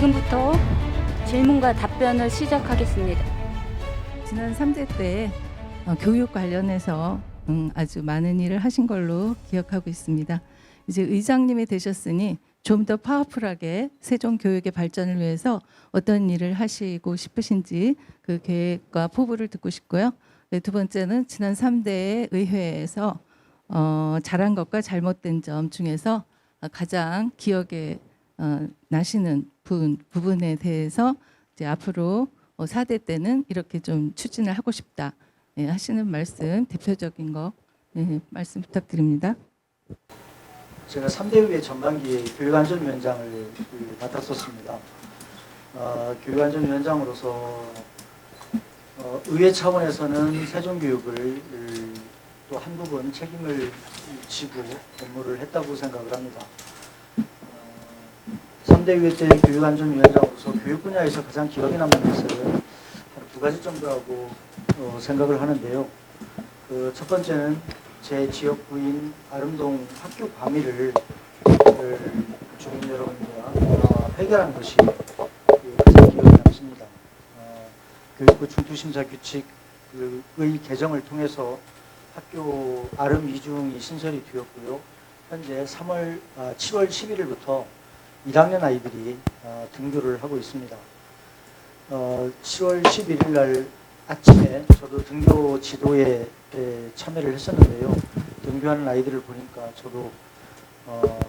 지금부터 질문과 답변을 시작하겠습니다. 지난 3대 때 교육 관련해서 아주 많은 일을 하신 걸로 기억하고 있습니다. 이제 의장님이 되셨으니 좀 더 파워풀하게 세종 교육의 발전을 위해서 어떤 일을 하시고 싶으신지 그 계획과 포부를 듣고 싶고요. 네, 두 번째는 지난 3대 의회에서 잘한 것과 잘못된 점 중에서 가장 기억에 나시는 부분에 대해서 이제 앞으로 4대 때는 이렇게 좀 추진을 하고 싶다 하시는 말씀, 대표적인 거 말씀 부탁드립니다. 제가 3대 의회 전반기에 교육안전위원장을 맡았었습니다. 교육안전위원장으로서 의회 차원에서는 세종교육을 또 한 부분 책임을 지고 업무를 했다고 생각을 합니다. 3대 의회 때 교육안전위원장으로서 교육 분야에서 가장 기억에 남는 것은 한 두 가지 정도라고 생각을 하는데요. 첫 번째는 제 지역구인 아름동 학교 과밀을 주민 여러분과 해결한 것이 가장 기억에 남습니다. 교육부 중투심사 규칙의 개정을 통해서 학교 아름 이중이 신설이 되었고요. 현재 7월 11일부터 1학년 아이들이 등교를 하고 있습니다. 7월 11일 날 아침에 저도 등교 지도에 참여를 했었는데요. 등교하는 아이들을 보니까 저도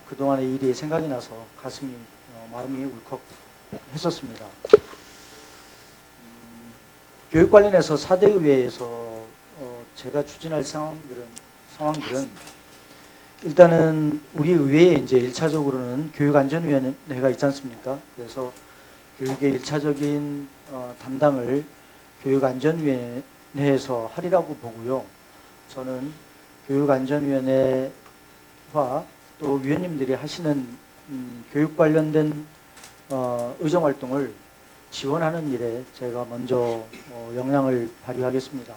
그동안의 일이 생각이 나서 가슴이 마음이 울컥 했었습니다. 교육 관련해서 4대 의회에서 제가 추진할 상황들은 일단은 우리 의회에 이제 1차적으로는 교육안전위원회가 있지 않습니까? 그래서 교육의 1차적인 담당을 교육안전위원회에서 하리라고 보고요. 저는 교육안전위원회와 또 위원님들이 하시는 교육 관련된 의정활동을 지원하는 일에 제가 먼저 역량을 발휘하겠습니다.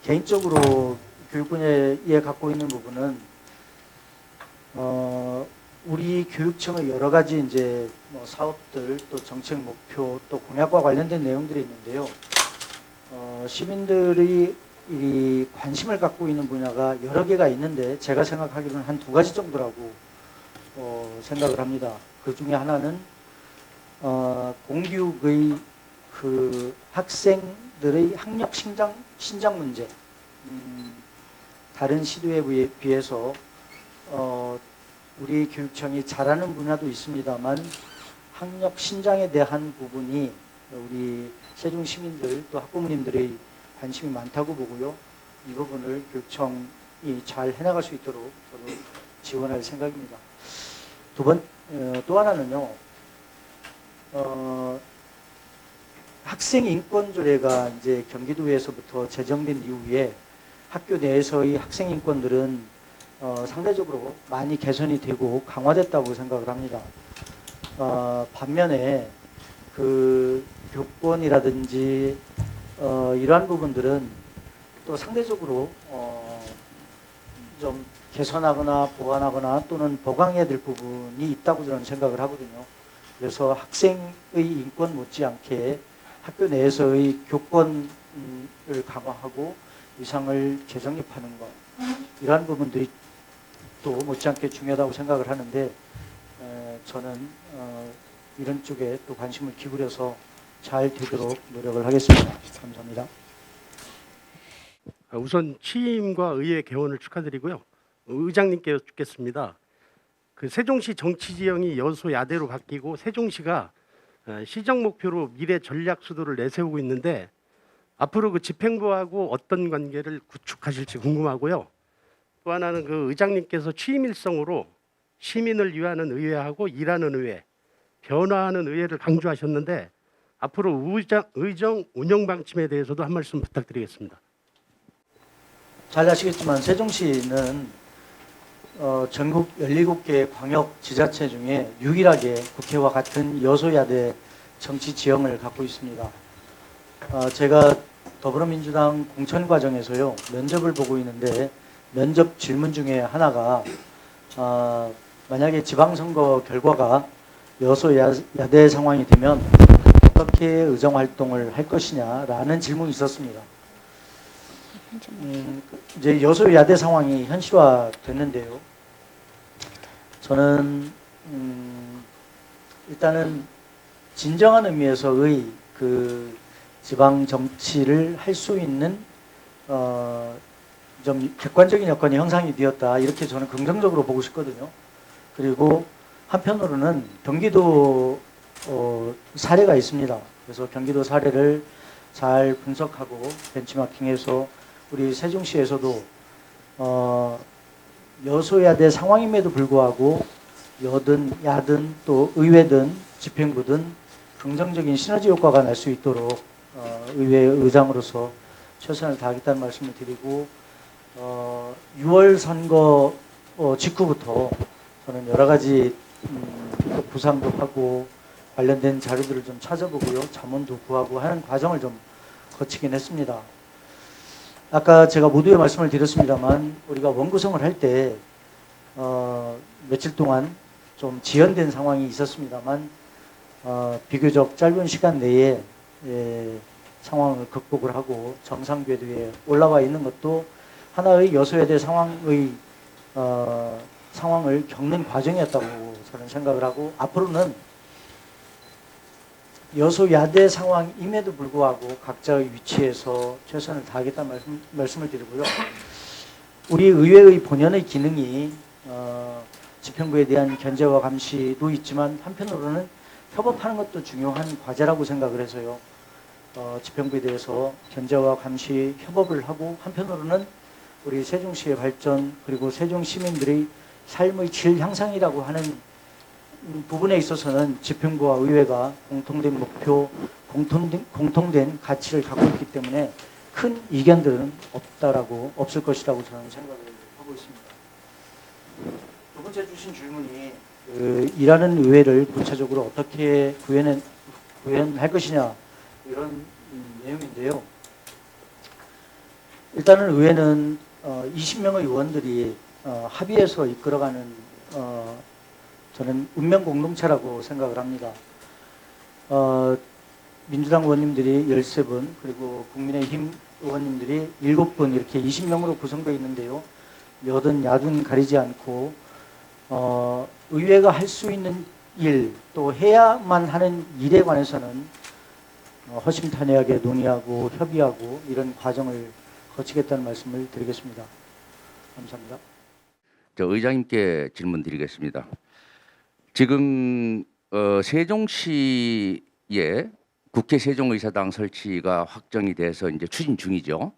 개인적으로 교육 분야에 갖고 있는 부분은 우리 교육청의 여러 가지 이제 사업들 또 정책 목표 또 공약과 관련된 내용들이 있는데요. 시민들이 이 관심을 갖고 있는 분야가 여러 개가 있는데 제가 생각하기로는 한 두 가지 정도라고 생각을 합니다. 그 중에 하나는 공교육의 그 학생들의 학력 신장 문제, 다른 시도에 비해서 우리 교육청이 잘하는 분야도 있습니다만 학력 신장에 대한 부분이 우리 세종 시민들 또 학부모님들의 관심이 많다고 보고요. 이 부분을 교육청이 잘 해나갈 수 있도록 저도 지원할 생각입니다. 또 하나는요. 학생 인권 조례가 이제 경기도에서부터 제정된 이후에 학교 내에서의 학생 인권들은 상대적으로 많이 개선이 되고 강화됐다고 생각을 합니다. 반면에 그 교권이라든지 이러한 부분들은 또 상대적으로 좀 개선하거나 보완하거나 또는 보강해야 될 부분이 있다고 저는 생각을 하거든요. 그래서 학생의 인권 못지않게 학교 내에서의 교권을 강화하고 위상을 재정립하는 것, 이러한 부분들이 또 못지않게 중요하다고 생각을 하는데 저는 이런 쪽에 또 관심을 기울여서 잘 되도록 노력을 하겠습니다. 감사합니다. 우선 취임과 의회 개원을 축하드리고요. 의장님께 여쭙겠습니다. 그 세종시 정치 지형이 여소야대로 바뀌고 세종시가 시정 목표로 미래 전략 수도를 내세우고 있는데 앞으로 그 집행부하고 어떤 관계를 구축하실지 궁금하고요. 또 하나는 그 의장님께서 취임 일성으로 시민을 위하는 의회하고 일하는 의회, 변화하는 의회를 강조하셨는데 앞으로 의정 운영 방침에 대해서도 한 말씀 부탁드리겠습니다. 잘 아시겠지만 세종시는 전국 17개 광역 지자체 중에 유일하게 국회와 같은 여소야대 정치 지형을 갖고 있습니다. 제가 더불어민주당 공천 과정에서요 면접을 보고 있는데 면접 질문 중에 하나가 만약에 지방선거 결과가 여소야대 상황이 되면 어떻게 의정 활동을 할 것이냐라는 질문이 있었습니다. 이제 여소야대 상황이 현실화됐는데요. 저는 일단은 진정한 의미에서의 그 지방 정치를 할 수 있는 좀 객관적인 여건이 형성이 되었다, 이렇게 저는 긍정적으로 보고 싶거든요. 그리고 한편으로는 경기도 사례가 있습니다. 그래서 경기도 사례를 잘 분석하고 벤치마킹해서 우리 세종시에서도 여소야대 상황임에도 불구하고 여든 야든 또 의회든 집행부든 긍정적인 시너지 효과가 날 수 있도록 의회 의장으로서 최선을 다하겠다는 말씀을 드리고 6월 선거 직후부터 저는 여러 가지 구상도 하고 관련된 자료들을 좀 찾아보고요, 자문도 구하고 하는 과정을 좀 거치긴 했습니다. 아까 제가 모두의 말씀을 드렸습니다만 우리가 원구성을 할 때 며칠 동안 좀 지연된 상황이 있었습니다만 비교적 짧은 시간 내에 상황을 극복을 하고 정상 궤도에 올라와 있는 것도 하나의 여소야대 상황을 겪는 과정이었다고 저는 생각을 하고, 앞으로는 여소야대 상황임에도 불구하고 각자의 위치에서 최선을 다하겠다는 말씀을 드리고요. 우리 의회의 본연의 기능이 집행부에 대한 견제와 감시도 있지만 한편으로는 협업하는 것도 중요한 과제라고 생각을 해서요. 집행부에 대해서 견제와 감시 협업을 하고, 한편으로는 우리 세종시의 발전 그리고 세종 시민들의 삶의 질 향상이라고 하는 부분에 있어서는 집행부와 의회가 공통된 목표, 공통된 가치를 갖고 있기 때문에 큰 이견들은 없을 것이라고 저는 생각을 하고 있습니다. 두 번째 주신 질문이 일하는 의회를 구체적으로 어떻게 구현할 것이냐, 이런 내용인데요. 일단은 의회는 20명의 의원들이 합의해서 이끌어가는 저는 운명 공동체라고 생각을 합니다. 민주당 의원님들이 13분, 그리고 국민의힘 의원님들이 7분, 이렇게 20명으로 구성되어 있는데요. 여든 야든 가리지 않고 의회가 할 수 있는 일, 또 해야만 하는 일에 관해서는 허심탄회하게 논의하고 협의하고 이런 과정을 거치겠다는 말씀을 드리겠습니다. 감사합니다. 의장님께 질문 드리겠습니다. 지금 세종시에 국회 세종의사당 설치가 확정이 돼서 이제 추진 중이죠.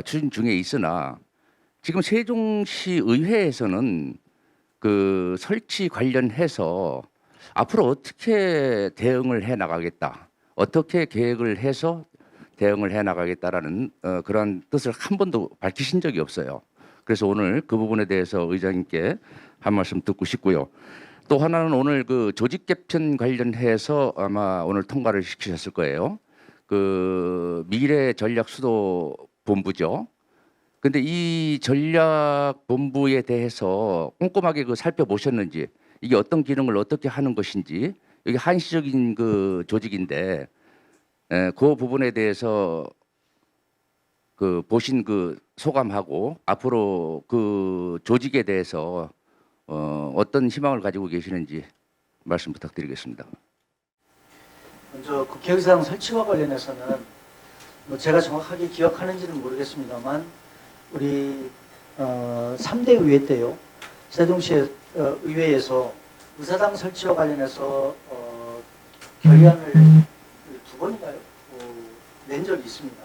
추진 중에 있으나 지금 세종시 의회에서는 그 설치 관련해서 앞으로 어떻게 대응을 해 나가겠다, 어떻게 계획을 해서 대응을 해 나가겠다라는 그런 뜻을 한 번도 밝히신 적이 없어요. 그래서 오늘 그 부분에 대해서 의장님께 한 말씀 듣고 싶고요. 또 하나는 오늘 그 조직 개편 관련해서 아마 오늘 통과를 시키셨을 거예요. 그 미래 전략 수도 본부죠. 근데 이 전략 본부에 대해서 꼼꼼하게 그 살펴보셨는지, 이게 어떤 기능을 어떻게 하는 것인지, 이게 한시적인 그 조직인데 그 부분에 대해서 그 보신 그 소감하고 앞으로 그 조직에 대해서 어떤 희망을 가지고 계시는지 말씀 부탁드리겠습니다. 먼저 국회의사당 설치와 관련해서는 제가 정확하게 기억하는지는 모르겠습니다만 우리 3대 의회 때요, 세종시 의회에서 의사당 설치와 관련해서 결의안을 2번인가요? 낸 적이 있습니다.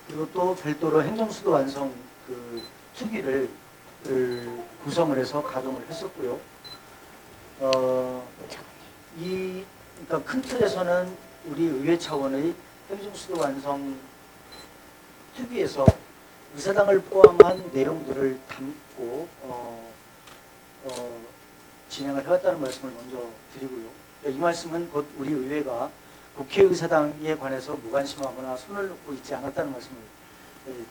그리고 또 별도로 행정수도 완성 그 특위를 구성을 해서 가동을 했었고요. 그러니까 큰 틀에서는 우리 의회 차원의 행정수도 완성 특위에서 의사당을 포함한 내용들을 담고 진행을 해왔다는 말씀을 먼저 드리고요. 이 말씀은 곧 우리 의회가 국회의사당에 관해서 무관심하거나 손을 놓고 있지 않았다는 말씀을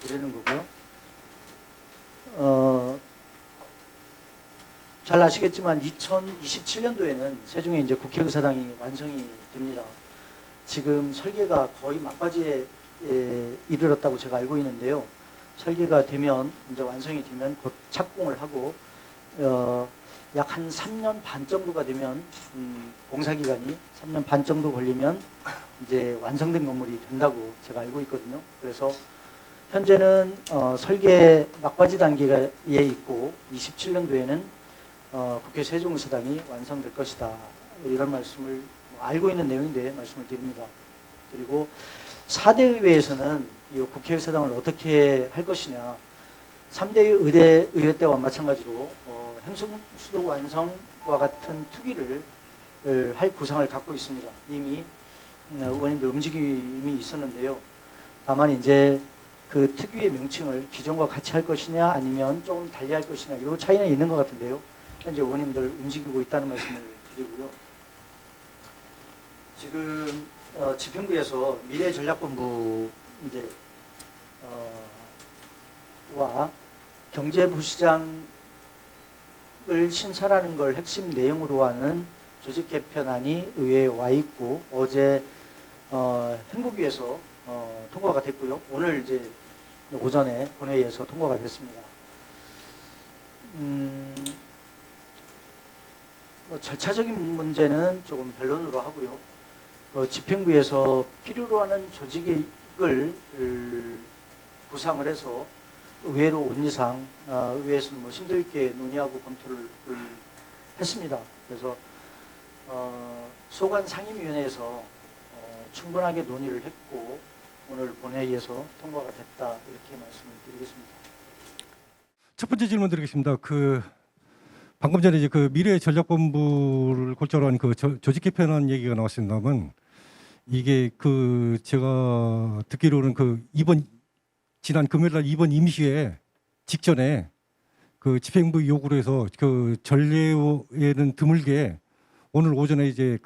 드리는 거고요. 잘 아시겠지만 2027년도에는 세종에 이제 국회의사당이 완성이 됩니다. 지금 설계가 거의 막바지에 이르렀다고 제가 알고 있는데요. 설계가 되면 이제 완성이 되면 곧 착공을 하고 약 한 3년 반 정도가 되면 공사 기간이 3년 반 정도 걸리면 이제 완성된 건물이 된다고 제가 알고 있거든요. 그래서 현재는 설계 막바지 단계에 있고 27년도에는 국회 세종의사당이 완성될 것이다. 이런 말씀을 알고 있는 내용인데 말씀을 드립니다. 그리고 4대 의회에서는 이 국회의사당을 어떻게 할 것이냐. 3대 의회 때와 마찬가지로 행정수도 완성과 같은 특위를 할 구상을 갖고 있습니다. 이미 의원님들 움직임이 있었는데요. 다만 이제 그 특위의 명칭을 기존과 같이 할 것이냐 아니면 조금 달리 할 것이냐 이 차이는 있는 것 같은데요. 현재 의원님들 움직이고 있다는 말씀을 드리고요. 지금 집행부에서 미래전략본부 이제 와 경제부시장을 신설하는 걸 핵심 내용으로 하는 조직 개편안이 의회에 와 있고 어제 행국위에서 통과가 됐고요. 오늘 이제 오전에 본회의에서 통과가 됐습니다. 절차적인 문제는 조금 변론으로 하고요. 집행부에서 필요로 하는 조직을 구상을 해서 의회로 온 이상 의회에서는 뭐 힘들게 논의하고 검토를 했습니다. 그래서 소관 상임위원회에서 충분하게 논의를 했고 오늘 본회의에서 통과가 됐다 이렇게 말씀을 드리겠습니다. 첫 번째 질문 드리겠습니다. 방금 전에 이제 미래전략본부를 골자로 한 조직 개편안 얘기가 나왔습니다만 이게 제가 듣기로는 지난 금요일날 이번 임시회 직전에 집행부 요구로 해서 전례에는 드물게 오늘 오전에 이제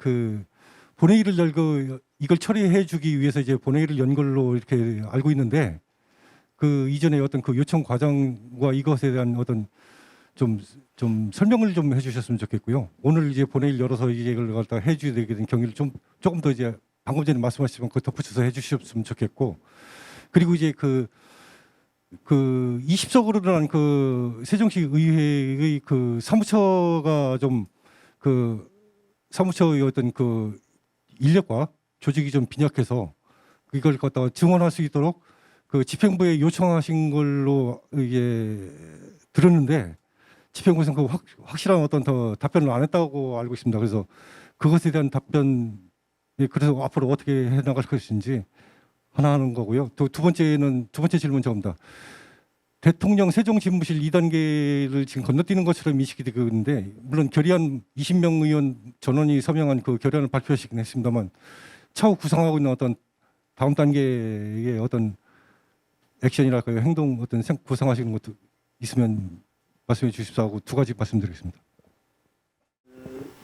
본회의를 열고 이걸 처리해주기 위해서 이제 본회의를 연 걸로 이렇게 알고 있는데 이전에 어떤 요청 과정과 이것에 대한 어떤 좀 설명을 좀 해주셨으면 좋겠고요. 오늘 이제 본회의를 열어서 이걸 갖다 해주게 되는 경위를 조금 더 이제 방금 전에 말씀하신 거 덧붙여서 해주셨으면 좋겠고 그리고 이제 20석으로 난 세종시 의회의 사무처가 좀 사무처의 어떤 인력과 조직이 좀 빈약해서 이걸 갖다가 증언할 수 있도록 집행부에 요청하신 걸로 이게 들었는데 집행부에서 확실한 어떤 더 답변을 안 했다고 알고 있습니다. 그래서 그것에 대한 답변 그래서 앞으로 어떻게 해나갈 것인지 하나 하는 거고요. 두 번째 질문 저겁니다. 대통령 세종집무실 2단계를 지금 건너뛰는 것처럼 인식이 되고 있는데 물론 결의안 20명 의원 전원이 서명한 결의안을 발표하시긴 했습니다만 차후 구상하고 있는 어떤 다음 단계의 어떤 액션이랄까요 행동 어떤 구상하시는 것도 있으면 말씀해 주십사 하고 두 가지 말씀드리겠습니다.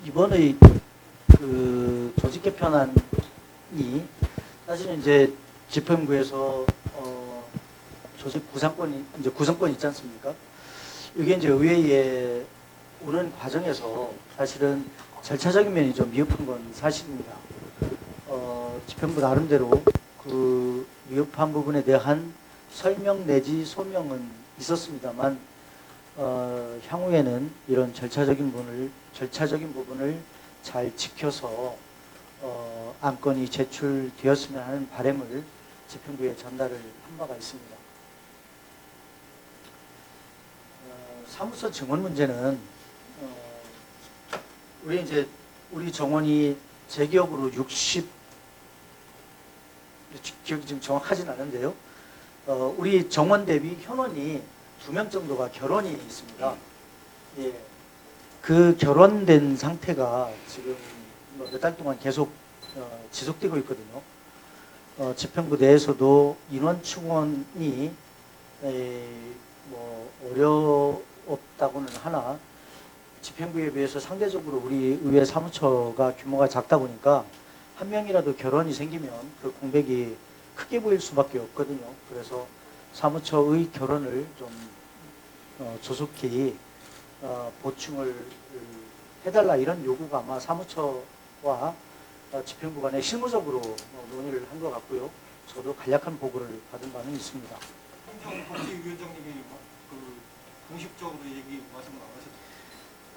이번의 조직 개편안이 사실은 이제 집행부에서 조직 구성권이 있지 않습니까? 이게 이제 의회에 오는 과정에서 사실은 절차적인 면이 좀 미흡한 건 사실입니다. 집행부 나름대로 미흡한 부분에 대한 설명 내지 소명은 있었습니다만 향후에는 이런 절차적인 부분을 잘 지켜서 안건이 제출되었으면 하는 바람을 집행부에 전달을 한 바가 있습니다. 사무소 증원 문제는 우리 정원이 제 기억으로 60 기억이 지금 정확하진 않은데요. 우리 정원 대비 현원이 2명 정도가 결혼이 있습니다. 예. 그 결혼된 상태가 지금 몇 달 동안 계속 지속되고 있거든요. 집행부 내에서도 인원 충원이 어렵다고는 하나 집행부에 비해서 상대적으로 우리 의회 사무처가 규모가 작다 보니까 한 명이라도 결혼이 생기면 그 공백이 크게 보일 수밖에 없거든요. 그래서 사무처의 결혼을 좀 조속히 보충을 해달라 이런 요구가 아마 사무처와 집행부 간에 실무적으로 논의를 한 것 같고요. 저도 간략한 보고를 받은 바는 있습니다. 국회위원장님이 공식적으로 말씀을 안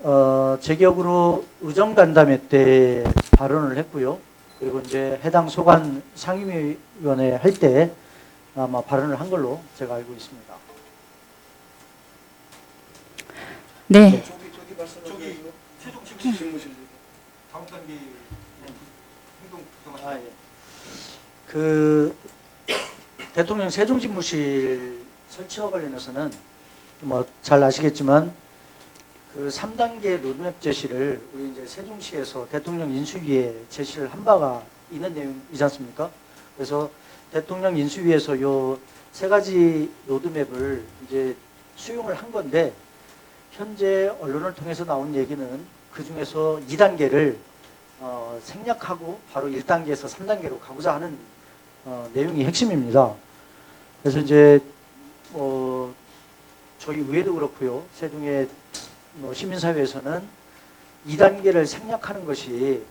하셨죠? 제 기억으로 의정간담회 때 발언을 했고요. 그리고 이제 해당 소관 상임위원회 할 때 아마 발언을 한 걸로 제가 알고 있습니다. 네. 저기 최종 집무실 다음 단계 행동 구성하시죠? 예. 그 대통령 세종집무실 설치와 관련해서는 뭐 잘 아시겠지만 그 3단계 로드맵 제시를 우리 이제 세종시에서 대통령 인수위에 제시를 한 바가 있는 내용이지 않습니까? 그래서 대통령 인수위에서 요 세 가지 로드맵을 이제 수용을 한 건데 현재 언론을 통해서 나온 얘기는 그 중에서 2단계를 생략하고 바로 1단계에서 3단계로 가고자 하는 내용이 핵심입니다. 그래서 이제 저희 의회도 그렇고요. 세종의 시민사회에서는 2단계를 생략하는 것이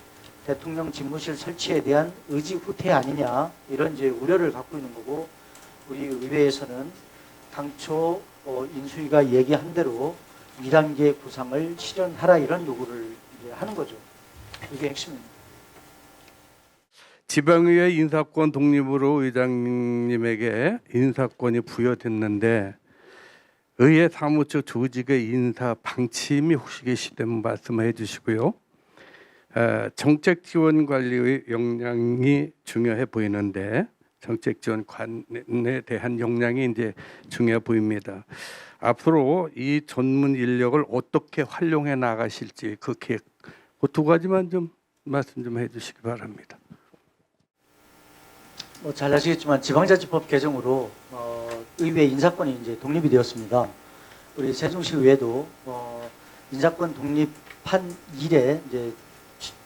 대통령 집무실 설치에 대한 의지 후퇴 아니냐 이런 이제 우려를 갖고 있는 거고 우리 의회에서는 당초 인수위가 얘기한 대로 2단계 구상을 실현하라 이런 요구를 이제 하는 거죠. 이게 핵심입니다. 지방의회 인사권 독립으로 의장님에게 인사권이 부여됐는데 의회 사무처 조직의 인사 방침이 혹시 계시다면 말씀해 주시고요. 정책 지원 관리의 역량이 중요해 보이는데 정책 지원관에 대한 역량이 이제 중요해 보입니다. 앞으로 이 전문 인력을 어떻게 활용해 나가실지 그 계획, 그 두 가지만 좀 말씀 좀 해주시기 바랍니다. 잘 아시겠지만 지방자치법 개정으로 의회 인사권이 이제 독립이 되었습니다. 우리 세종시 의회도 인사권 독립한 이래 이제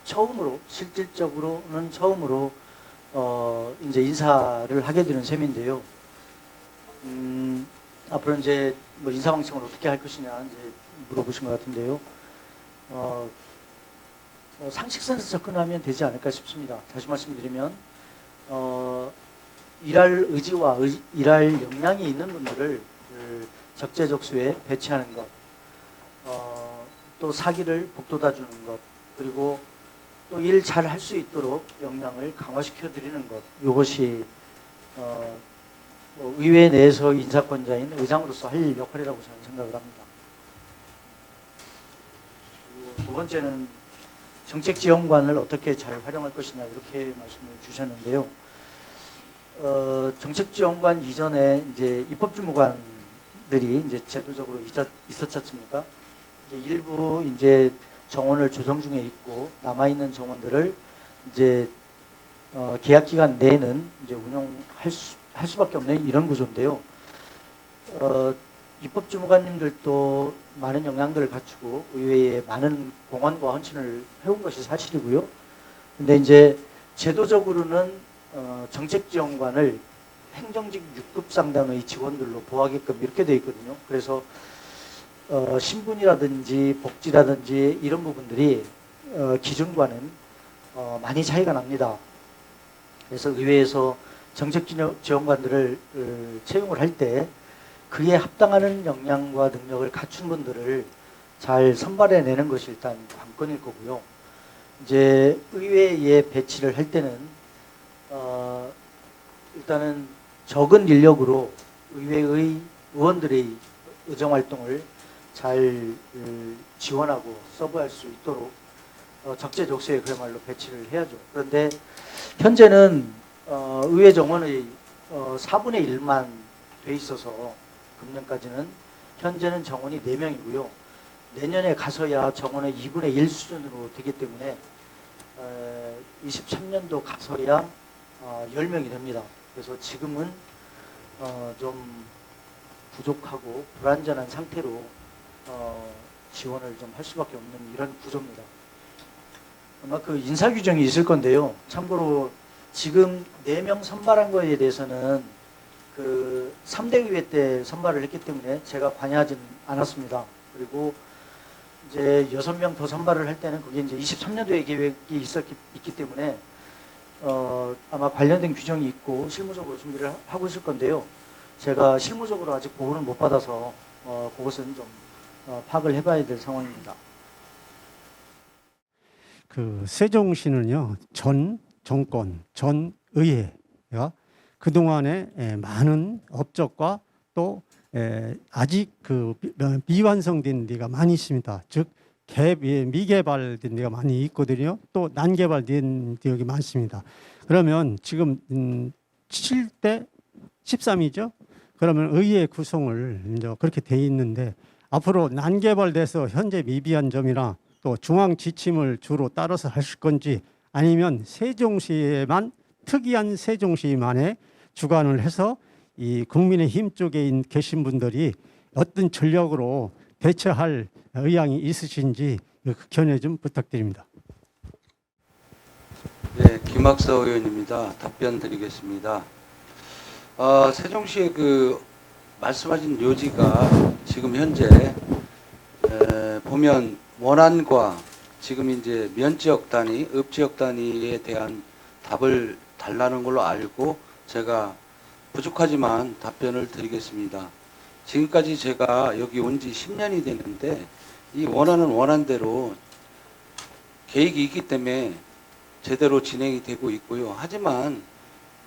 처음으로 실질적으로는 처음으로 이제 인사를 하게 되는 셈인데요. 앞으로 이제 뭐 인사 방침을 어떻게 할 것이냐 이제 물어보신 것 같은데요. 상식선에서 접근하면 되지 않을까 싶습니다. 다시 말씀드리면 일할 의지와 일할 역량이 있는 분들을 적재적소에 배치하는 것, 또 사기를 북돋아 주는 것, 그리고 또 일 잘 할 수 있도록 역량을 강화시켜 드리는 것, 이것이 의회 내에서 인사권자인 의장으로서 할 역할이라고 저는 생각을 합니다. 두 번째는 정책지원관을 어떻게 잘 활용할 것이냐 이렇게 말씀을 주셨는데요. 정책지원관 이전에 이제 입법주무관들이 이제 제도적으로 있었지 않습니까? 일부 이제 정원을 조정 중에 있고 남아 있는 정원들을 이제 계약 기간 내에는 이제 운영할 수밖에 없는 이런 구조인데요. 입법주무관님들도 많은 역량들을 갖추고 의회에 많은 공헌과 헌신을 해온 것이 사실이고요. 근데 이제 제도적으로는 정책지원관을 행정직 6급 상당의 직원들로 보하게끔 이렇게 되어 있거든요. 그래서 신분이라든지 복지라든지 이런 부분들이 기준과는 많이 차이가 납니다. 그래서 의회에서 정책지원관들을 채용을 할 때 그에 합당하는 역량과 능력을 갖춘 분들을 잘 선발해내는 것이 일단 관건일 거고요. 이제 의회에 배치를 할 때는 일단은 적은 인력으로 의회의 의원들의 의정활동을 잘 지원하고 서브할 수 있도록 적재적소에 그야말로 배치를 해야죠. 그런데 현재는 의회 정원의 4분의 1만 돼 있어서 금년까지는 현재는 정원이 4명이고요. 내년에 가서야 정원의 2분의 1 수준으로 되기 때문에 23년도 가서야 10명이 됩니다. 그래서 지금은 좀 부족하고 불완전한 상태로 지원을 좀 할 수밖에 없는 이런 구조입니다. 아마 그 인사 규정이 있을 건데요. 참고로 지금 4명 선발한 거에 대해서는 그 3대 의회 때 선발을 했기 때문에 제가 관여하진 않았습니다. 그리고 이제 6명 더 선발을 할 때는 그게 이제 23년도에 계획이 있기 때문에 아마 관련된 규정이 있고 실무적으로 준비를 하고 있을 건데요. 제가 실무적으로 아직 보고를 못 받아서 그것은 좀 파악을 해봐야 될 상황입니다. 그 세종시는요, 전 정권, 전 의회가 그동안에 많은 업적과 또 아직 그 미완성된 데가 많이 있습니다. 즉 미개발된 데가 많이 있거든요. 또 난개발된 지역이 많습니다. 그러면 지금 7대 13이죠. 그러면 의회 구성을 이제 그렇게 돼 있는데 앞으로 난개발돼서 현재 미비한 점이나 또 중앙 지침을 주로 따라서 하실 건지 아니면 세종시에만 특이한 세종시만의 주관을 해서 이 국민의힘 쪽에 계신 분들이 어떤 전략으로 대처할 의향이 있으신지 그 견해 좀 부탁드립니다. 네, 김학서 의원입니다. 답변 드리겠습니다. 세종시의 그 말씀하신 요지가 지금 현재 보면 원안과 지금 이제 면지역 단위, 읍지역 단위에 대한 답을 달라는 걸로 알고 제가 부족하지만 답변을 드리겠습니다. 지금까지 제가 여기 온 지 10년이 됐는데 이 원안은 원안대로 계획이 있기 때문에 제대로 진행이 되고 있고요. 하지만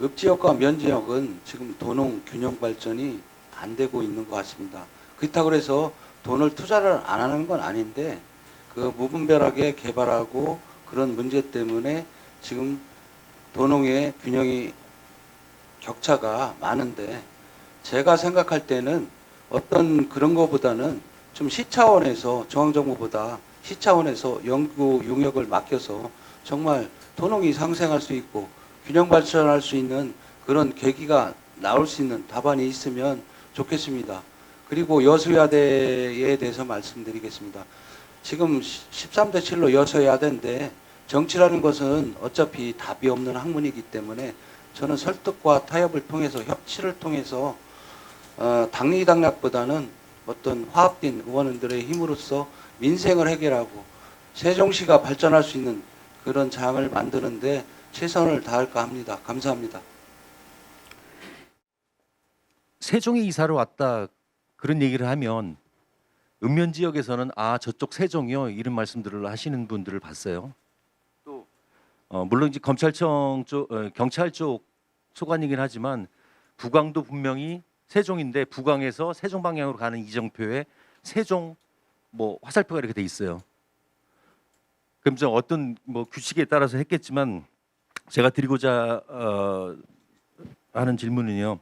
읍지역과 면지역은 지금 도농 균형 발전이 안 되고 있는 것 같습니다. 그렇다고 해서 돈을 투자를 안 하는 건 아닌데 그 무분별하게 개발하고 그런 문제 때문에 지금 도농의 균형이 격차가 많은데 제가 생각할 때는 어떤 그런 것보다는 좀 시 차원에서 중앙정부보다 시 차원에서 연구 용역을 맡겨서 정말 도농이 상생할 수 있고 균형 발전할 수 있는 그런 계기가 나올 수 있는 답안이 있으면 좋겠습니다. 그리고 여수야대에 대해서 말씀드리겠습니다. 지금 13대 7로 여수야대인데 정치라는 것은 어차피 답이 없는 학문이기 때문에 저는 설득과 타협을 통해서 협치를 통해서 당리당략보다는 어떤 화합된 의원들의 힘으로써 민생을 해결하고 세종시가 발전할 수 있는 그런 장을 만드는데 최선을 다할까 합니다. 감사합니다. 세종에 이사를 왔다 그런 얘기를 하면 읍면 지역에서는 아 저쪽 세종이요 이런 말씀들을 하시는 분들을 봤어요. 또 물론 이제 검찰청 쪽 경찰 쪽 소관이긴 하지만 부광도 분명히 세종인데 부광에서 세종 방향으로 가는 이정표에 세종 뭐 화살표가 이렇게 돼 있어요. 그럼 좀 어떤 뭐 규칙에 따라서 했겠지만 제가 드리고자 하는 질문은요.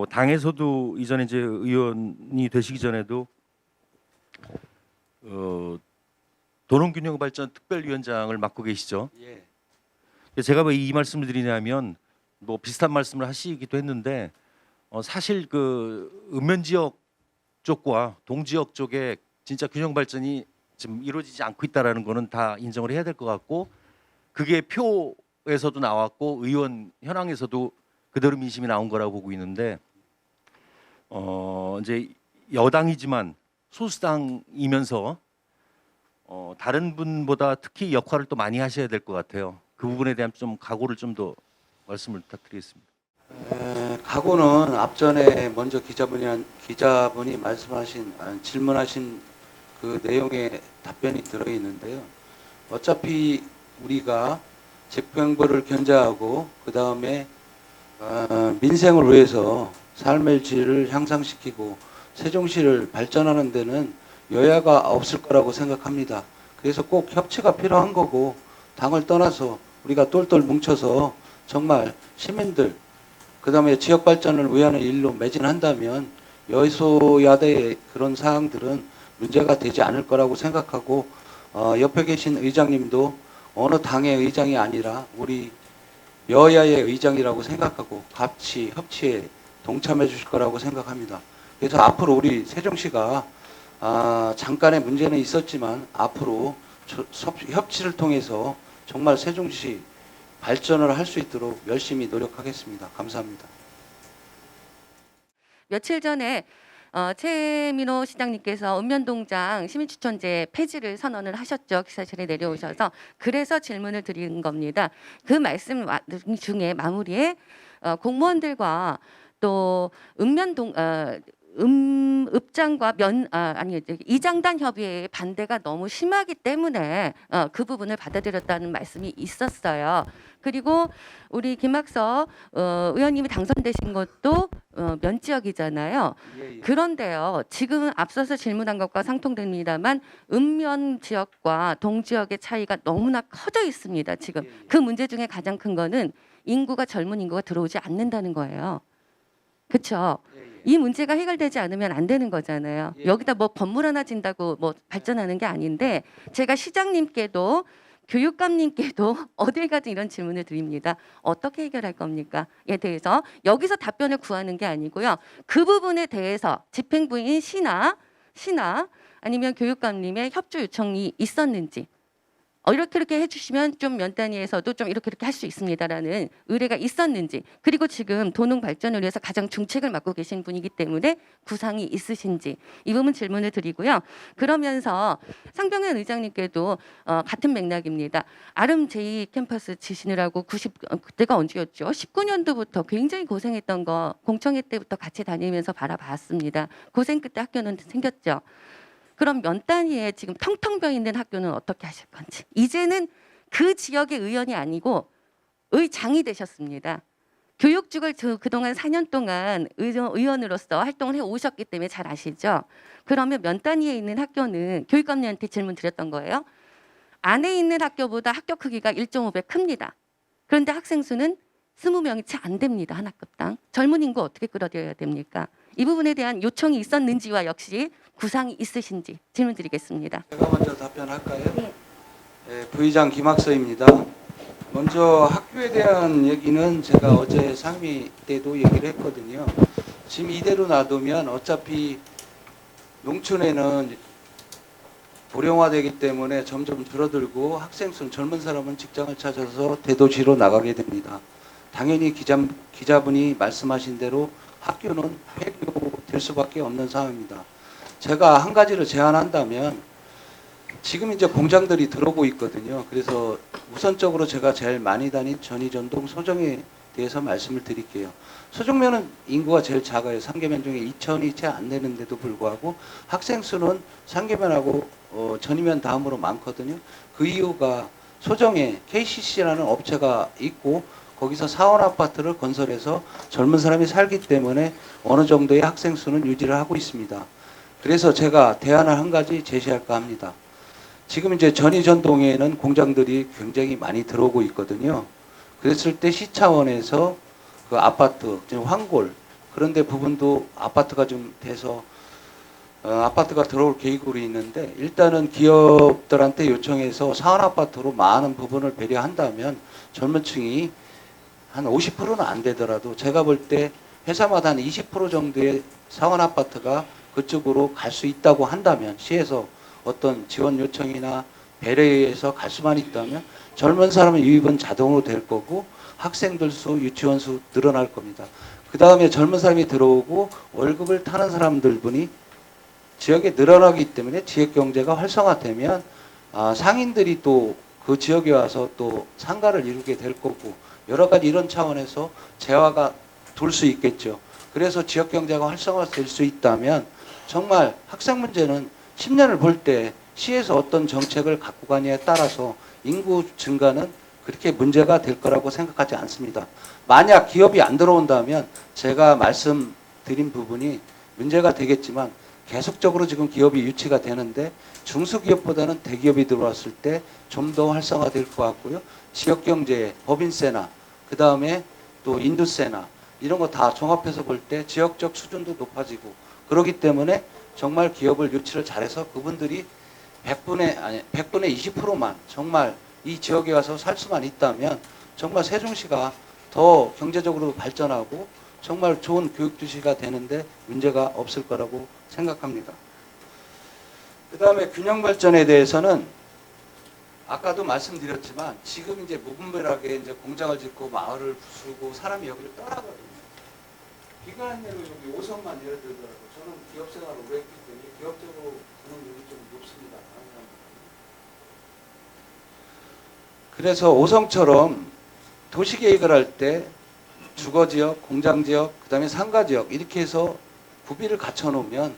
당에서도 이전에 이제 의원이 되시기 전에도 도농균형발전 특별위원장을 맡고 계시죠. 예. 제가 왜 이 말씀을 드리냐면 뭐 비슷한 말씀을 하시기도 했는데 사실 그 읍면 지역 쪽과 동지역 쪽에 진짜 균형 발전이 지금 이루어지지 않고 있다라는 거는 다 인정을 해야 될 것 같고 그게 표에서도 나왔고 의원 현황에서도 그대로 민심이 나온 거라고 보고 있는데 이제 여당이지만 소수당이면서 다른 분보다 특히 역할을 또 많이 하셔야 될 것 같아요. 그 부분에 대한 좀 각오를 좀 더 말씀을 부탁드리겠습니다. 각오는 앞전에 먼저 기자분이 말씀하신 질문하신 그 내용의 답변이 들어 있는데요. 어차피 우리가 집행부를 견제하고 그 다음에 민생을 위해서 삶의 질을 향상시키고 세종시를 발전하는 데는 여야가 없을 거라고 생각합니다. 그래서 꼭 협치가 필요한 거고 당을 떠나서 우리가 똘똘 뭉쳐서 정말 시민들 그 다음에 지역 발전을 위하는 일로 매진한다면 여소야대의 그런 사항들은 문제가 되지 않을 거라고 생각하고 옆에 계신 의장님도 어느 당의 의장이 아니라 우리 여야의 의장이라고 생각하고 같이 협치에 동참해 주실 거라고 생각합니다. 그래서 앞으로 우리 세종시가 잠깐의 문제는 있었지만 앞으로 협치를 통해서 정말 세종시 발전을 할 수 있도록 열심히 노력하겠습니다. 감사합니다. 며칠 전에 최민호 시장님께서 읍면동장 시민추천제 폐지를 선언을 하셨죠. 기사실에 내려오셔서. 그래서 질문을 드린 겁니다. 그 말씀 중에 마무리에 공무원들과 또 읍장과 이장단 협의회의 반대가 너무 심하기 때문에 그 부분을 받아들였다는 말씀이 있었어요. 그리고 우리 김학서 의원님이 당선되신 것도 면지역이잖아요. 예, 예. 그런데요, 지금 앞서서 질문한 것과 상통됩니다만 읍면 지역과 동지역의 차이가 너무나 커져 있습니다. 지금 예, 예. 그 문제 중에 가장 큰 거는 젊은 인구가 들어오지 않는다는 거예요. 그렇죠? 예, 예. 이 문제가 해결되지 않으면 안 되는 거잖아요. 예. 여기다 뭐 건물 하나 진다고 뭐 발전하는 게 아닌데 제가 시장님께도 교육감님께도 어딜 가든 이런 질문을 드립니다. 어떻게 해결할 겁니까?에 대해서 여기서 답변을 구하는 게 아니고요. 그 부분에 대해서 집행부인 시나 아니면 교육감님의 협조 요청이 있었는지 이렇게 해주시면 좀 면 단위에서도 좀 이렇게 할 수 있습니다라는 의뢰가 있었는지, 그리고 지금 도농 발전을 위해서 가장 중책을 맡고 계신 분이기 때문에 구상이 있으신지 이 부분 질문을 드리고요. 그러면서 상병현 의장님께도 같은 맥락입니다. 아름 제2캠퍼스 지시느라고 그때가 언제였죠? 19년도부터 굉장히 고생했던 거 공청회 때부터 같이 다니면서 바라봤습니다. 고생 끝에 학교는 생겼죠. 그럼 면 단위에 지금 텅텅 비어 있는 학교는 어떻게 하실 건지. 이제는 그 지역의 의원이 아니고 의장이 되셨습니다. 교육직을 그동안 4년 동안 의원으로서 활동을 해 오셨기 때문에 잘 아시죠. 그러면 면 단위에 있는 학교는 교육감님한테 질문 드렸던 거예요. 안에 있는 학교보다 학교 크기가 1.5배 큽니다. 그런데 학생 수는 20명이 채 안 됩니다. 한 학급당. 젊은 인구 어떻게 끌어들여야 됩니까? 이 부분에 대한 요청이 있었는지와 역시 구상이 있으신지 질문 드리겠습니다. 제가 먼저 답변할까요? 네. 부의장 김학서입니다. 먼저 학교에 대한 얘기는 제가 어제 상임위 때도 얘기를 했거든요. 지금 이대로 놔두면 어차피 농촌에는 고령화되기 때문에 점점 줄어들고 학생 수는 젊은 사람은 직장을 찾아서 대도시로 나가게 됩니다. 당연히 기자분이 말씀하신 대로 학교는 폐교될 수밖에 없는 상황입니다. 제가 한 가지를 제안한다면 지금 이제 공장들이 들어오고 있거든요. 그래서 우선적으로 제가 제일 많이 다닌 전이전동 소정에 대해서 말씀을 드릴게요. 소정면은 인구가 제일 작아요. 상계면 중에 2,000이 채 안 되는데도 불구하고 학생 수는 상계면하고 전이면 다음으로 많거든요. 그 이유가 소정에 KCC라는 업체가 있고 거기서 사원 아파트를 건설해서 젊은 사람이 살기 때문에 어느 정도의 학생 수는 유지를 하고 있습니다. 그래서 제가 대안을 한 가지 제시할까 합니다. 지금 이제 전이전동에는 공장들이 굉장히 많이 들어오고 있거든요. 그랬을 때 시 차원에서 그 아파트, 황골 그런 데 부분도 아파트가 좀 돼서 아파트가 들어올 계획으로 있는데 일단은 기업들한테 요청해서 사원 아파트로 많은 부분을 배려한다면 젊은 층이 한 50%는 안 되더라도 제가 볼 때 회사마다 한 20% 정도의 사원 아파트가 그쪽으로 갈 수 있다고 한다면 시에서 어떤 지원 요청이나 배려에 의해서 갈 수만 있다면 젊은 사람의 유입은 자동으로 될 거고 학생들 수, 유치원 수 늘어날 겁니다. 그 다음에 젊은 사람이 들어오고 월급을 타는 사람들분이 지역에 늘어나기 때문에 지역 경제가 활성화되면 상인들이 또 그 지역에 와서 또 상가를 이루게 될 거고 여러 가지 이런 차원에서 재화가 돌 수 있겠죠. 그래서 지역 경제가 활성화될 수 있다면 정말 학생 문제는 10년을 볼 때 시에서 어떤 정책을 갖고 가냐에 따라서 인구 증가는 그렇게 문제가 될 거라고 생각하지 않습니다. 만약 기업이 안 들어온다면 제가 말씀드린 부분이 문제가 되겠지만 계속적으로 지금 기업이 유치가 되는데 중소기업보다는 대기업이 들어왔을 때 좀 더 활성화될 것 같고요. 지역경제, 법인세나 그 다음에 또 인두세나 이런 거 다 종합해서 볼 때 지역적 수준도 높아지고 그렇기 때문에 정말 기업을 유치를 잘해서 그분들이 100분의 20%만 정말 이 지역에 와서 살 수만 있다면 정말 세종시가 더 경제적으로 발전하고 정말 좋은 교육도시가 되는데 문제가 없을 거라고 생각합니다. 그 다음에 균형발전에 대해서는 아까도 말씀드렸지만 지금 이제 무분별하게 이제 공장을 짓고 마을을 부수고 사람이 여기를 떠나거든요. 비관한 예로 여기 5선만 예를 들더라도 저는 기업 생활을 오래 했기 때문에 기업적으로 가능성이 좀 높습니다. 그래서 5성처럼 도시계획을 할 때 주거지역, 공장지역, 그 다음에 상가지역 이렇게 해서 구비를 갖춰놓으면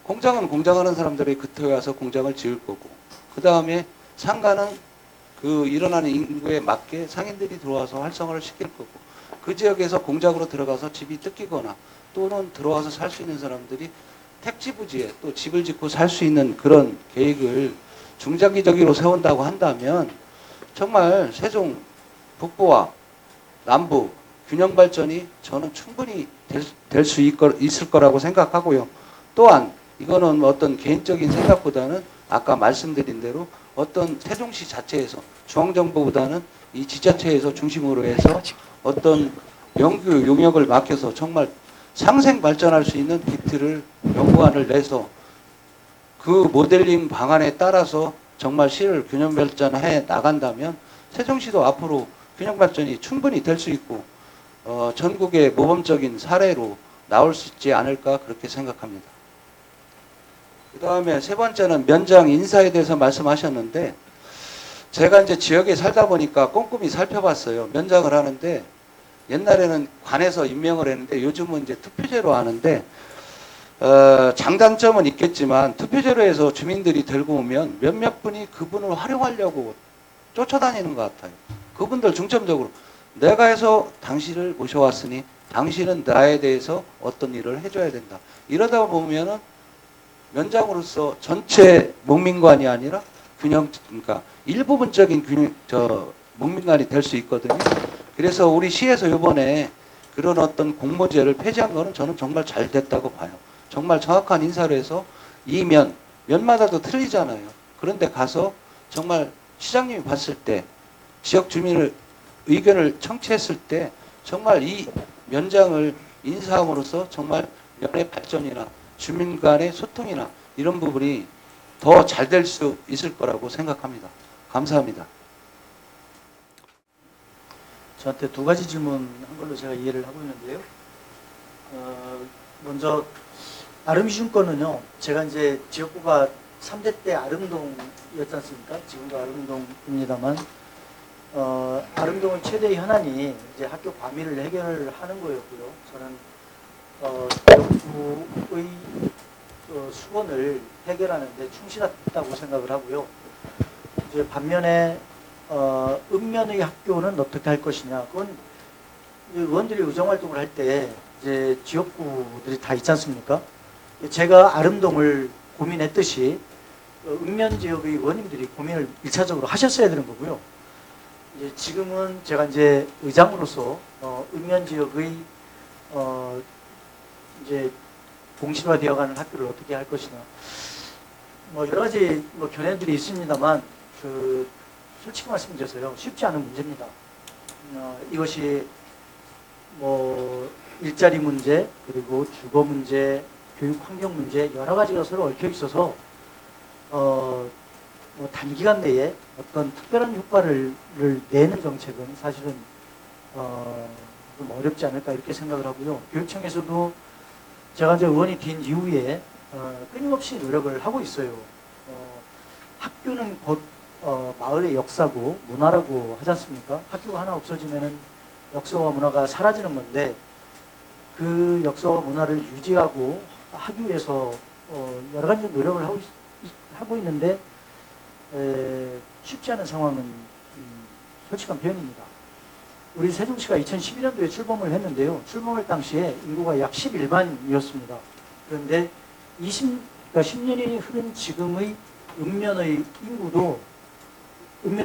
공장은 공장하는 사람들이 그터에 와서 공장을 지을 거고 그 다음에 상가는 그 일어나는 인구에 맞게 상인들이 들어와서 활성화를 시킬 거고 그 지역에서 공장으로 들어가서 집이 뜯기거나 또는 들어와서 살 수 있는 사람들이 택지 부지에 또 집을 짓고 살 수 있는 그런 계획을 중장기적으로 세운다고 한다면 정말 세종 북부와 남부 균형 발전이 저는 충분히 될 수 있을 거라고 생각하고요. 또한 이거는 어떤 개인적인 생각보다는 아까 말씀드린 대로 어떤 세종시 자체에서 중앙정부보다는 이 지자체에서 중심으로 해서 어떤 영구 용역을 맡겨서 정말 상생 발전할 수 있는 기틀을 연구안을 내서 그 모델링 방안에 따라서 정말 시를 균형 발전해 나간다면 세종시도 앞으로 균형 발전이 충분히 될 수 있고 전국의 모범적인 사례로 나올 수 있지 않을까 그렇게 생각합니다. 그 다음에 세 번째는 면장 인사에 대해서 말씀하셨는데 제가 이제 지역에 살다 보니까 꼼꼼히 살펴봤어요. 면장을 하는데 옛날에는 관에서 임명을 했는데 요즘은 이제 투표제로 하는데 장단점은 있겠지만 투표제로 해서 주민들이 들고 오면 몇몇 분이 그분을 활용하려고 쫓아다니는 것 같아요. 그분들 중점적으로 내가 해서 당신을 모셔왔으니 당신은 나에 대해서 어떤 일을 해줘야 된다. 이러다 보면은 면장으로서 전체 목민관이 아니라 그러니까 일부분적인 목민관이 될 수 있거든요. 그래서 우리 시에서 이번에 그런 어떤 공모제를 폐지한 거는 저는 정말 잘 됐다고 봐요. 정말 정확한 인사를 해서 이 면마다도 틀리잖아요. 그런데 가서 정말 시장님이 봤을 때 지역 주민의 의견을 청취했을 때 정말 이 면장을 인사함으로써 정말 면의 발전이나 주민 간의 소통이나 이런 부분이 더 잘 될 수 있을 거라고 생각합니다. 감사합니다. 저한테 두 가지 질문한 걸로 제가 이해를 하고 있는데요. 먼저 아름이준 거는요. 제가 이제 지역구가 3대 때 아름동이었지 않습니까? 지금도 아름동입니다만 아름동의 최대 현안이 이제 학교 과밀을 해결하는 거였고요. 저는 지역구의 수건을 해결하는 데 충실했다고 생각을 하고요. 이제 반면에 읍면의 학교는 어떻게 할 것이냐. 그건 의원들이 의정활동을 할 때 이제 지역구들이 다 있지 않습니까? 제가 아름동을 고민했듯이 읍면 지역의 의원님들이 고민을 1차적으로 하셨어야 되는 거고요. 이제 지금은 제가 이제 의장으로서 읍면 지역의 이제 공실화되어가는 학교를 어떻게 할 것이냐. 뭐 여러 가지 견해들이 있습니다만 솔직히 말씀드려서요 쉽지 않은 문제입니다. 이것이 뭐 일자리 문제 그리고 주거 문제, 교육 환경 문제 여러 가지가 서로 얽혀 있어서 뭐 단기간 내에 어떤 특별한 효과를 내는 정책은 사실은 좀 어렵지 않을까 이렇게 생각을 하고요. 교육청에서도 제가 이제 의원이 된 이후에 끊임없이 노력을 하고 있어요. 학교는 곧 마을의 역사고 문화라고 하지 않습니까? 학교가 하나 없어지면은 역사와 문화가 사라지는 건데 그 역사와 문화를 유지하고 하기 위해서 여러 가지 노력을 하고 있는데 쉽지 않은 상황은 솔직한 표현입니다. 우리 세종시가 2011년도에 출범을 했는데요. 출범할 당시에 인구가 약 11만이었습니다. 그런데 10년이 흐른 지금의 읍면의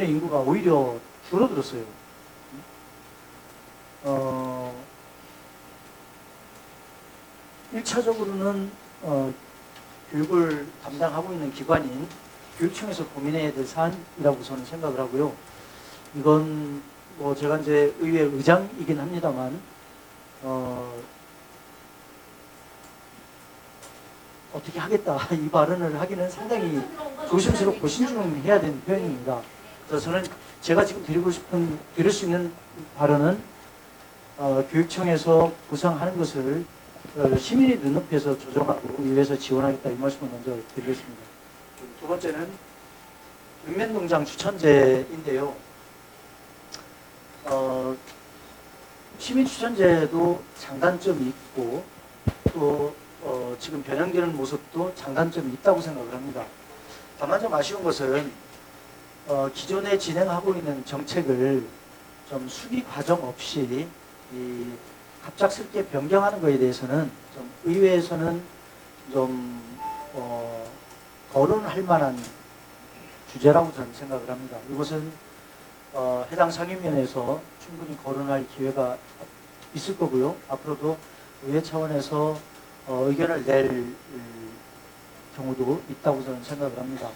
인구가 오히려 줄어들었어요. 일차적으로는 교육을 담당하고 있는 기관인 교육청에서 고민해야 될 사안이라고 저는 생각을 하고요. 이건 뭐 제가 이제 의회 의장이긴 합니다만 어떻게 하겠다 이 발언을 하기는 상당히 조심스럽고 신중해야 되는 표현입니다. 그래서 저는 제가 지금 드릴 수 있는 발언은 교육청에서 구상하는 것을 시민이 눈높이에서 조정하고 의회에서 지원하겠다 이 말씀을 먼저 드리겠습니다. 두 번째는 읍면농장 추천제인데요. 시민 추천제도 장단점이 있고 또 지금 변형되는 모습도 장단점이 있다고 생각을 합니다. 다만 좀 아쉬운 것은 기존에 진행하고 있는 정책을 좀 수기 과정 없이 갑작스럽게 변경하는 것에 대해서는 좀 의회에서는 좀 거론할 만한 주제라고 저는 생각을 합니다. 이것은 해당 상임위원회에서 충분히 거론할 기회가 있을 거고요. 앞으로도 의회 차원에서 의견을 낼 경우도 있다고 저는 생각을 합니다.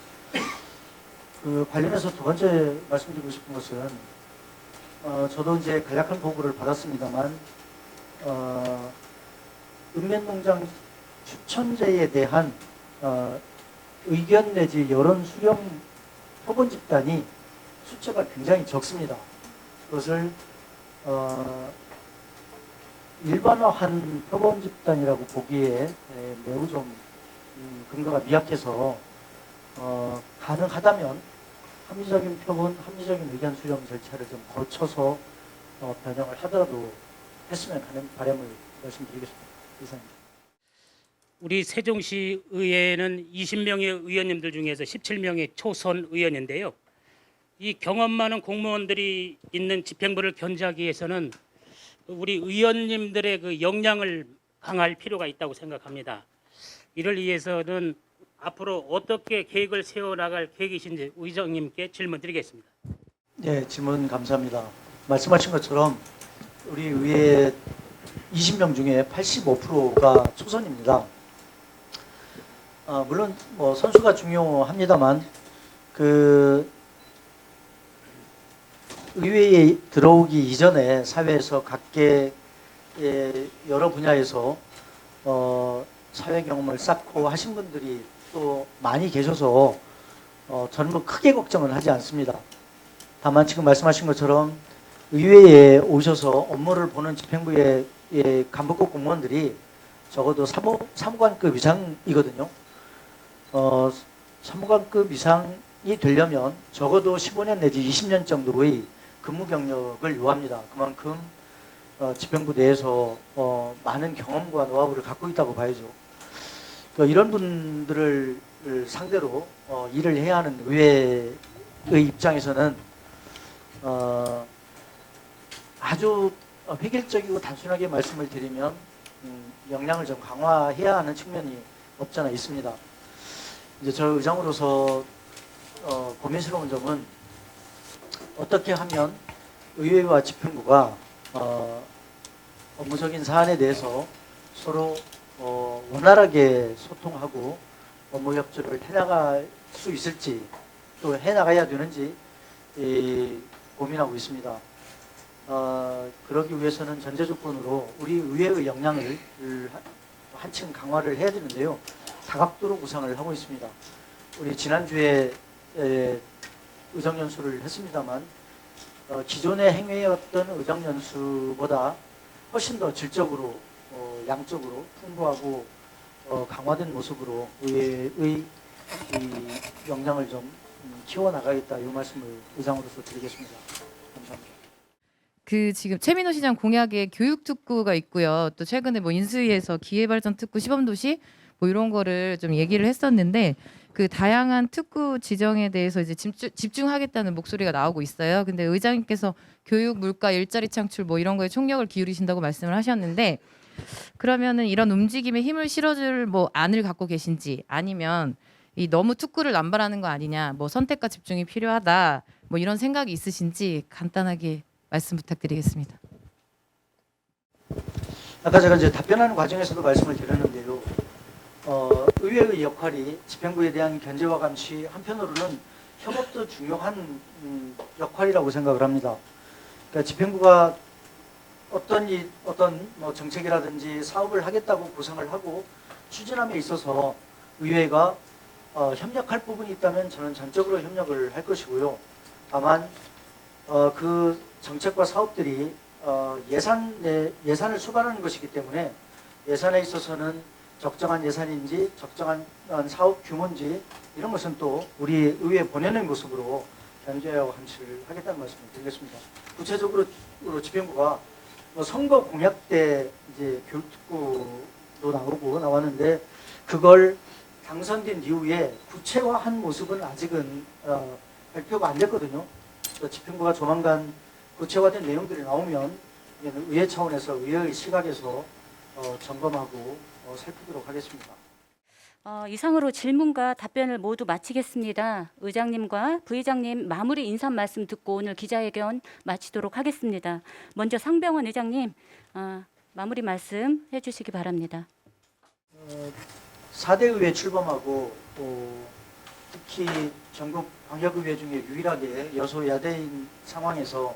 그 관련해서 두 번째 말씀드리고 싶은 것은 저도 이제 간략한 보고를 받았습니다만 읍면농장 추천제에 대한 의견 내지 여론 수렴 표본 집단이 숫자가 굉장히 적습니다. 그것을 일반화한 표본 집단이라고 보기에 매우 좀 근거가 미약해서 가능하다면 합리적인 표본, 합리적인 의견 수렴 절차를 좀 거쳐서 변형을 하더라도 했으면 하는 바람을 말씀드리겠습니다. 이상입니다. 우리 세종시 의회는 20명의 의원님들 중에서 17명의 초선 의원인데요. 이 경험 많은 공무원들이 있는 집행부를 견제하기 위해서는 우리 의원님들의 그 역량을 강화할 필요가 있다고 생각합니다. 이를 위해서는 앞으로 어떻게 계획을 세워나갈 계획이신지 의장님께 질문드리겠습니다. 네, 질문 감사합니다. 말씀하신 것처럼 우리 의회 20명 중에 85%가 초선입니다. 물론 뭐 선수가 중요합니다만 그 의회에 들어오기 이전에 사회에서 각계 여러 분야에서 사회 경험을 쌓고 하신 분들이 또 많이 계셔서 저는 뭐 크게 걱정은 하지 않습니다. 다만 지금 말씀하신 것처럼 의회에 오셔서 업무를 보는 집행부의 간부급 공무원들이 적어도 사무관급 이상이거든요. 사무관급 이상이 되려면 적어도 15년 내지 20년 정도의 근무 경력을 요합니다. 그만큼 집행부 내에서 많은 경험과 노하우를 갖고 있다고 봐야죠. 이런 분들을 상대로 일을 해야 하는 의회의 입장에서는 아주 획일적이고 단순하게 말씀을 드리면 역량을 좀 강화해야 하는 측면이 없잖아 있습니다. 이제 저 의장으로서 고민스러운 점은 어떻게 하면 의회와 집행부가 업무적인 사안에 대해서 서로 원활하게 소통하고 업무 협조를 해나갈 수 있을지 또 해나가야 되는지 고민하고 있습니다. 그러기 위해서는 전제 조건으로 우리 의회의 역량을 한층 강화를 해야 되는데요. 다각도로 구상을 하고 있습니다. 우리 지난주에 의정연수를 했습니다만 기존에 행해왔던 의정연수보다 훨씬 더 질적으로 양적으로 풍부하고 강화된 모습으로 의회의 역량을 좀 키워나가겠다 이 말씀을 의장으로서 드리겠습니다. 감사합니다. 그 지금 최민호 시장 공약에 교육 특구가 있고요. 또 최근에 뭐 인수위에서 기회발전 특구 시범도시 뭐 이런 거를 좀 얘기를 했었는데 그 다양한 특구 지정에 대해서 이제 집중하겠다는 목소리가 나오고 있어요. 근데 의장님께서 교육, 물가, 일자리 창출 뭐 이런 거에 총력을 기울이신다고 말씀을 하셨는데 그러면은 이런 움직임에 힘을 실어줄 뭐 안을 갖고 계신지 아니면 이 너무 특구를 남발하는 거 아니냐, 뭐 선택과 집중이 필요하다, 뭐 이런 생각이 있으신지 간단하게 말씀 부탁드리겠습니다. 아까 제가 이제 답변하는 과정에서도 말씀을 드렸는데요. 의회의 역할이 집행부에 대한 견제와 감시 한편으로는 협업도 중요한 역할이라고 생각을 합니다. 그러니까 집행부가 어떤 뭐 정책이라든지 사업을 하겠다고 구상을 하고 추진함에 있어서 의회가 협력할 부분이 있다면 저는 전적으로 협력을 할 것이고요. 다만 그 정책과 사업들이 예산을 수반하는 것이기 때문에 예산에 있어서는 적정한 예산인지 적정한 사업 규모인지 이런 것은 또 우리 의회에 보내는 모습으로 견제하고 감시를 하겠다는 말씀을 드리겠습니다. 구체적으로 집행부가 뭐 선거 공약 때 이제 교육특구도 나왔는데 그걸 당선된 이후에 구체화한 모습은 아직은 발표가 안 됐거든요. 그래서 집행부가 조만간 구체화된 내용들이 나오면 의회 차원에서 의회의 시각에서 점검하고 살피도록 하겠습니다. 이상으로 질문과 답변을 모두 마치겠습니다. 의장님과 부의장님 마무리 인사 말씀 듣고 오늘 기자회견 마치도록 하겠습니다. 먼저 상병원 의장님 마무리 말씀 해주시기 바랍니다. 4대 의회 출범하고 특히 전국 광역의회 중에 유일하게 여소야대인 상황에서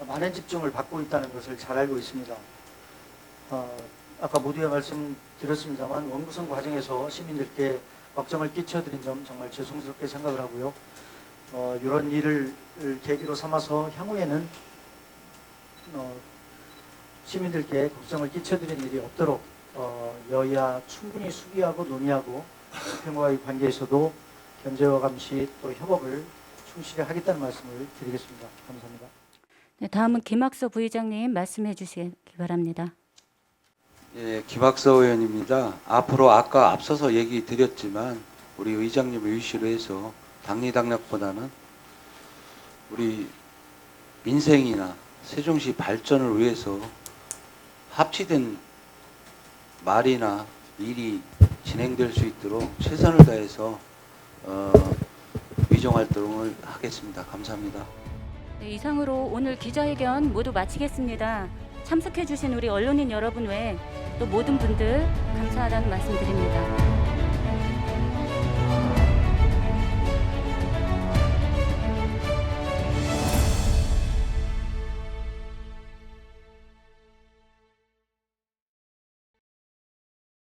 많은 집중을 받고 있다는 것을 잘 알고 있습니다. 아까 모두의 말씀 드렸습니다만 원구성 과정에서 시민들께 걱정을 끼쳐드린 점 정말 죄송스럽게 생각을 하고요. 이런 일을 계기로 삼아서 향후에는 시민들께 걱정을 끼쳐드린 일이 없도록 여야 충분히 수기하고 논의하고 집행부와의 관계에서도 견제와 감시 또 협업을 충실히 하겠다는 말씀을 드리겠습니다. 감사합니다. 네, 다음은 김학서 부의장님 말씀해 주시기 바랍니다. 예, 김학서 의원입니다. 앞으로 아까 앞서서 얘기 드렸지만 우리 의장님을 유시로 해서 당리당략보다는 우리 민생이나 세종시 발전을 위해서 합치된 말이나 일이 진행될 수 있도록 최선을 다해서 위정활동을 하겠습니다. 감사합니다. 네, 이상으로 오늘 기자회견 모두 마치겠습니다. 참석해 주신 우리 언론인 여러분 외 또 모든 분들 감사하다는 말씀드립니다.